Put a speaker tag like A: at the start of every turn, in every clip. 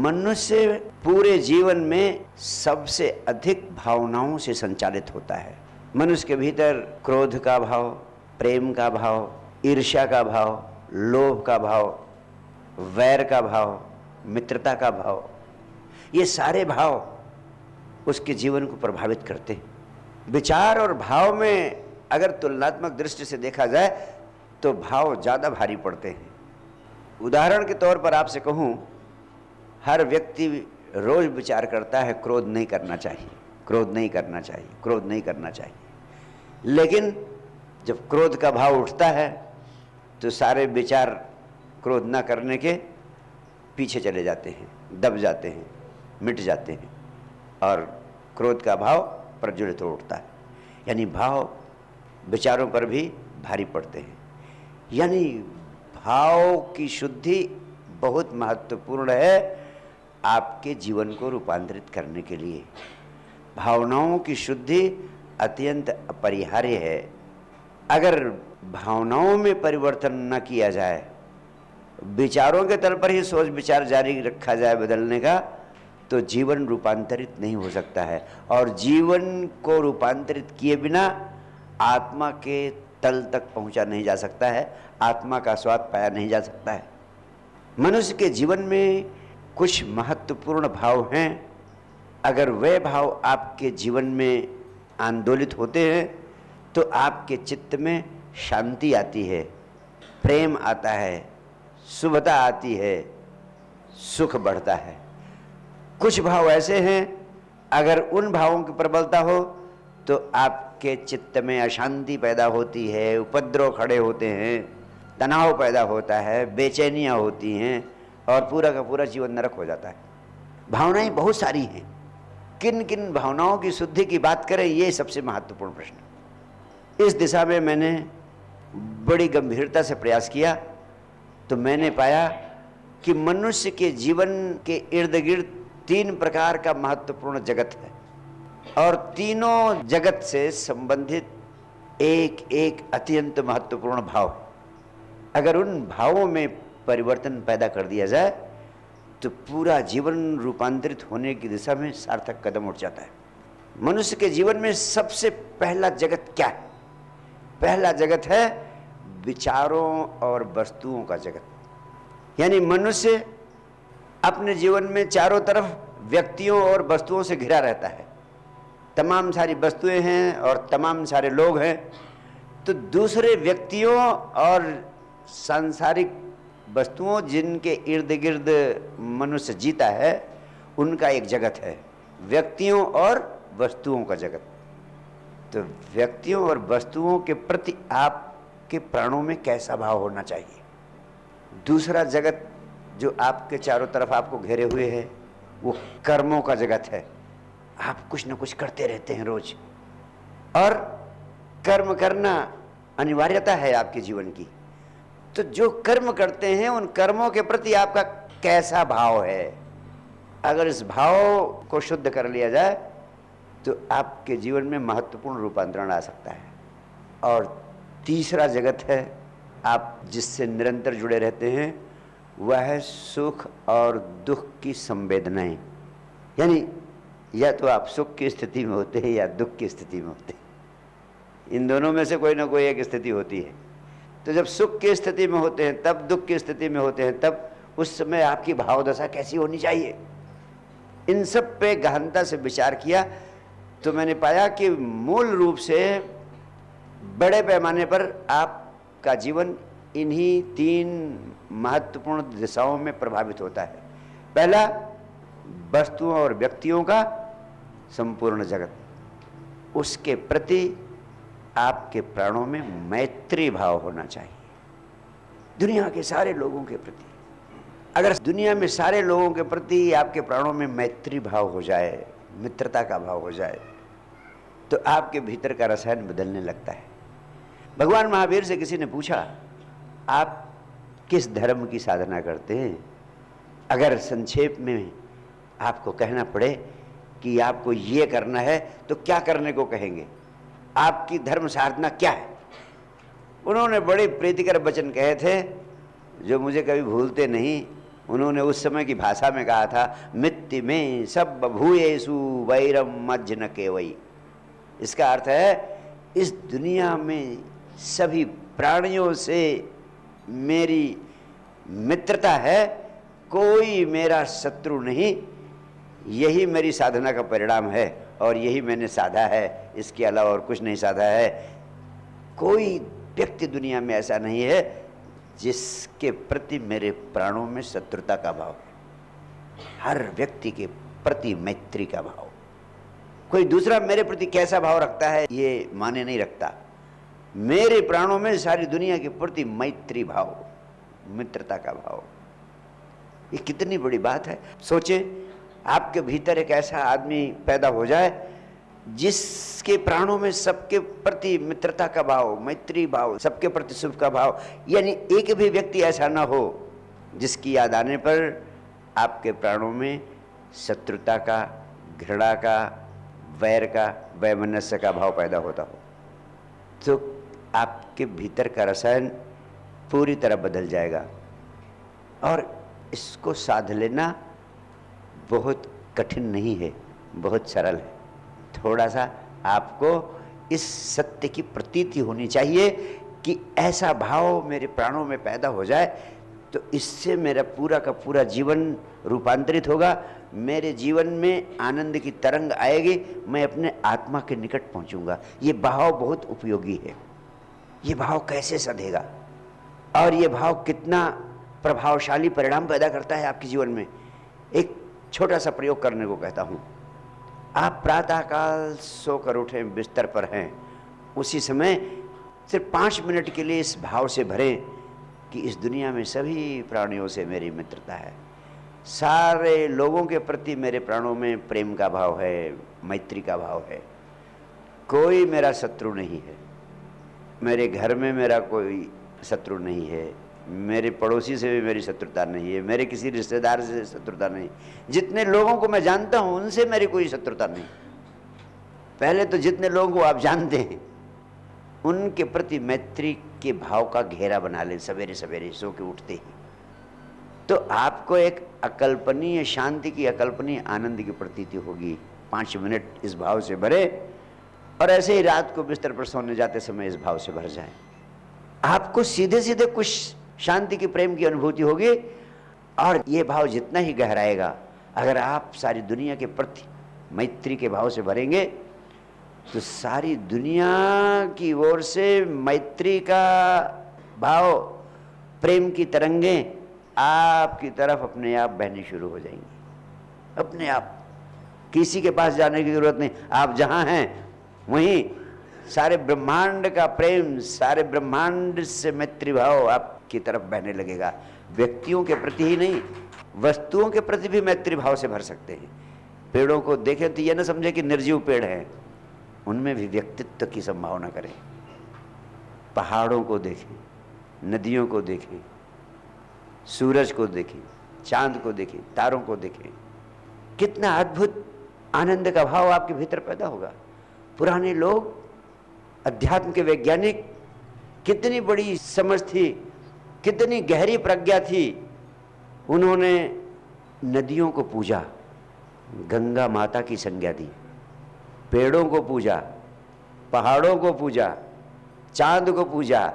A: मनुष्य पूरे जीवन में सबसे अधिक भावनाओं से संचालित होता है। मनुष्य के भीतर क्रोध का भाव, प्रेम का भाव, ईर्ष्या का भाव, लोभ का भाव, वैर का भाव, मित्रता का भाव, ये सारे भाव उसके जीवन को प्रभावित करते हैं। विचार और भाव में अगर तुलनात्मक दृष्टि से देखा जाए तो भाव ज़्यादा भारी पड़ते हैं। उदाहरण के तौर पर आपसे कहूँ, हर व्यक्ति रोज विचार करता है क्रोध नहीं करना चाहिए, क्रोध नहीं करना चाहिए, क्रोध नहीं करना चाहिए। लेकिन जब क्रोध का भाव उठता है तो सारे विचार क्रोध न करने के पीछे चले जाते हैं, दब जाते हैं, मिट जाते हैं और क्रोध का भाव प्रज्वलित हो उठता है। यानी भाव विचारों पर भी भारी पड़ते हैं। यानी भाव की शुद्धि बहुत महत्वपूर्ण है आपके जीवन को रूपांतरित करने के लिए। भावनाओं की शुद्धि अत्यंत अपरिहार्य है। अगर भावनाओं में परिवर्तन न किया जाए, विचारों के तल पर ही सोच विचार जारी रखा जाए बदलने का, तो जीवन रूपांतरित नहीं हो सकता है। और जीवन को रूपांतरित किए बिना आत्मा के तल तक पहुंचा नहीं जा सकता है, आत्मा का स्वाद पाया नहीं जा सकता है। मनुष्य के जीवन में कुछ महत्वपूर्ण भाव हैं। अगर वे भाव आपके जीवन में आंदोलित होते हैं तो आपके चित्त में शांति आती है, प्रेम आता है, शुभता आती है, सुख बढ़ता है। कुछ भाव ऐसे हैं, अगर उन भावों की प्रबलता हो तो आपके चित्त में अशांति पैदा होती है, उपद्रव खड़े होते हैं, तनाव पैदा होता है, बेचैनियाँ होती हैं और पूरा का पूरा जीवन नरक हो जाता है। भावनाएं बहुत सारी हैं, किन किन भावनाओं की शुद्धि की बात करें, ये सबसे महत्वपूर्ण प्रश्न। इस दिशा में मैंने बड़ी गंभीरता से प्रयास किया तो मैंने पाया कि मनुष्य के जीवन के इर्द गिर्द 3 प्रकार का महत्वपूर्ण जगत है और तीनों जगत से संबंधित एक एक अत्यंत महत्वपूर्ण भाव है। अगर उन भावों में परिवर्तन पैदा कर दिया जाए तो पूरा जीवन रूपांतरित होने की दिशा में सार्थक कदम उठ जाता है। मनुष्य के जीवन में सबसे पहला जगत क्या है? पहला जगत है विचारों और वस्तुओं का जगत। यानी मनुष्य अपने जीवन में चारों तरफ व्यक्तियों और वस्तुओं से घिरा रहता है। तमाम सारी वस्तुएं हैं और तमाम सारे लोग हैं, तो दूसरे व्यक्तियों और सांसारिक वस्तुओं जिनके इर्द गिर्द मनुष्य जीता है, उनका एक जगत है, व्यक्तियों और वस्तुओं का जगत। तो व्यक्तियों और वस्तुओं के प्रति आपके प्राणों में कैसा भाव होना चाहिए? दूसरा जगत जो आपके चारों तरफ आपको घेरे हुए है, वो कर्मों का जगत है। आप कुछ न कुछ करते रहते हैं रोज, और कर्म करना अनिवार्यता है आपके जीवन की। तो जो कर्म करते हैं उन कर्मों के प्रति आपका कैसा भाव है? अगर इस भाव को शुद्ध कर लिया जाए तो आपके जीवन में महत्वपूर्ण रूपांतरण आ सकता है। और तीसरा जगत है आप जिससे निरंतर जुड़े रहते हैं, वह है सुख और दुख की संवेदनाएं। यानी या तो आप सुख की स्थिति में होते हैं या दुख की स्थिति में होते हैं। इन दोनों में से कोई ना कोई एक स्थिति होती है। तो जब सुख की स्थिति में होते हैं, तब दुख की स्थिति में होते हैं, तब उस समय आपकी भावदशा कैसी होनी चाहिए? इन सब पे गहनता से विचार किया तो मैंने पाया कि मूल रूप से बड़े पैमाने पर आपका जीवन इन्हीं 3 महत्वपूर्ण दिशाओं में प्रभावित होता है। पहला, वस्तुओं और व्यक्तियों का संपूर्ण जगत, उसके प्रति आपके प्राणों में मैत्री भाव होना चाहिए। दुनिया के सारे लोगों के प्रति, अगर दुनिया में सारे लोगों के प्रति आपके प्राणों में मैत्री भाव हो जाए, मित्रता का भाव हो जाए, तो आपके भीतर का रसायन बदलने लगता है। भगवान महावीर से किसी ने पूछा, आप किस धर्म की साधना करते हैं? अगर संक्षेप में आपको कहना पड़े कि आपको ये करना है तो क्या करने को कहेंगे? आपकी धर्म साधना क्या है? उन्होंने बड़े प्रीतिकर वचन कहे थे जो मुझे कभी भूलते नहीं। उन्होंने उस समय की भाषा में कहा था, मित्ति में सब भूयेसु वैरम मज्ज न केवई। इसका अर्थ है, इस दुनिया में सभी प्राणियों से मेरी मित्रता है, कोई मेरा शत्रु नहीं। यही मेरी साधना का परिणाम है और यही मैंने साधा है, इसके अलावा और कुछ नहीं साधा है। कोई व्यक्ति दुनिया में ऐसा नहीं है जिसके प्रति मेरे प्राणों में शत्रुता का भाव है। हर व्यक्ति के प्रति मैत्री का भाव। कोई दूसरा मेरे प्रति कैसा भाव रखता है ये माने नहीं रखता। मेरे प्राणों में सारी दुनिया के प्रति मैत्री भाव, मित्रता का भाव। ये कितनी बड़ी बात है। सोचे, आपके भीतर एक ऐसा आदमी पैदा हो जाए जिसके प्राणों में सबके प्रति मित्रता का भाव, मैत्री भाव, सबके प्रति शुभ का भाव। यानी एक भी व्यक्ति ऐसा ना हो जिसकी याद आने पर आपके प्राणों में शत्रुता का, घृणा का, वैर का, वैमनस्य का भाव पैदा होता हो। तो आपके भीतर का रसायन पूरी तरह बदल जाएगा। और इसको साध लेना बहुत कठिन नहीं है, बहुत सरल है। थोड़ा सा आपको इस सत्य की प्रतीति होनी चाहिए कि ऐसा भाव मेरे प्राणों में पैदा हो जाए तो इससे मेरा पूरा का पूरा जीवन रूपांतरित होगा। मेरे जीवन में आनंद की तरंग आएगी, मैं अपने आत्मा के निकट पहुंचूंगा। ये भाव बहुत उपयोगी है। ये भाव कैसे सधेगा और ये भाव कितना प्रभावशाली परिणाम पैदा करता है आपके जीवन में। एक छोटा सा प्रयोग करने को कहता हूं। आप प्रातःकाल सोकर उठें, बिस्तर पर हैं, उसी समय सिर्फ 5 मिनट के लिए इस भाव से भरें कि इस दुनिया में सभी प्राणियों से मेरी मित्रता है, सारे लोगों के प्रति मेरे प्राणों में प्रेम का भाव है, मैत्री का भाव है। कोई मेरा शत्रु नहीं है, मेरे घर में मेरा कोई शत्रु नहीं है, मेरे पड़ोसी से भी मेरी शत्रुता नहीं है, मेरे किसी रिश्तेदार से शत्रुता नहीं, जितने लोगों को मैं जानता हूं उनसे मेरी कोई शत्रुता नहीं। पहले तो जितने लोगों को आप जानते हैं उनके प्रति मैत्री के भाव का घेरा बना लें सवेरे सवेरे सो के उठते ही, तो आपको एक अकल्पनीय शांति की, अकल्पनीय आनंद की प्रतीति होगी। 5 मिनट इस भाव से भरे और ऐसे ही रात को बिस्तर पर सोने जाते समय इस भाव से भर जाएं। आपको सीधे सीधे कुछ शांति की, प्रेम की अनुभूति होगी। और ये भाव जितना ही गहराएगा, अगर आप सारी दुनिया के प्रति मैत्री के भाव से भरेंगे तो सारी दुनिया की ओर से मैत्री का भाव, प्रेम की तरंगें आपकी तरफ अपने आप बहनी शुरू हो जाएंगी। अपने आप, किसी के पास जाने की जरूरत नहीं। आप जहां हैं वहीं सारे ब्रह्मांड का प्रेम, सारे ब्रह्मांड से मैत्री भाव आपकी तरफ बहने लगेगा। व्यक्तियों के प्रति ही नहीं, वस्तुओं के प्रति भी मैत्री भाव से भर सकते हैं। पेड़ों को देखें तो यह न समझे कि निर्जीव पेड़ हैं, उनमें भी व्यक्तित्व की संभावना करें। पहाड़ों को देखें, नदियों को देखें, सूरज को देखें, चांद को देखें, तारों को देखें। कितना अद्भुत आनंद का भाव आपके भीतर पैदा होगा। पुराने लोग, अध्यात्म के वैज्ञानिक, कितनी बड़ी समझ थी, कितनी गहरी प्रज्ञा थी। उन्होंने नदियों को पूजा, गंगा माता की संज्ञा दी, पेड़ों को पूजा, पहाड़ों को पूजा, चांद को पूजा,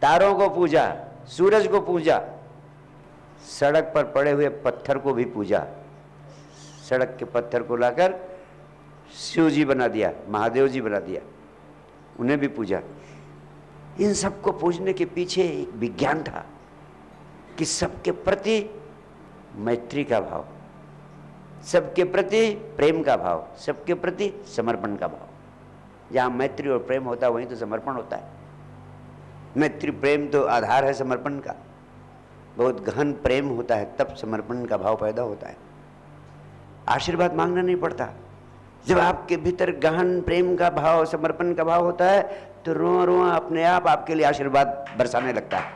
A: तारों को पूजा, सूरज को पूजा, सड़क पर पड़े हुए पत्थर को भी पूजा। सड़क के पत्थर को लाकर शिव जी बना दिया, महादेव जी बना दिया, उन्हें भी पूजा। इन सबको पूजने के पीछे एक विज्ञान था कि सबके प्रति मैत्री का भाव, सबके प्रति प्रेम का भाव, सबके प्रति समर्पण का भाव। जहाँ मैत्री और प्रेम होता है वहीं तो समर्पण होता है। मैत्री प्रेम तो आधार है समर्पण का। बहुत गहन प्रेम होता है तब समर्पण का भाव पैदा होता है। आशीर्वाद मांगना नहीं पड़ता। जब आपके भीतर गहन प्रेम का भाव, समर्पण का भाव होता है तो रोआ रोआ अपने आप आपके लिए आशीर्वाद बरसाने लगता है।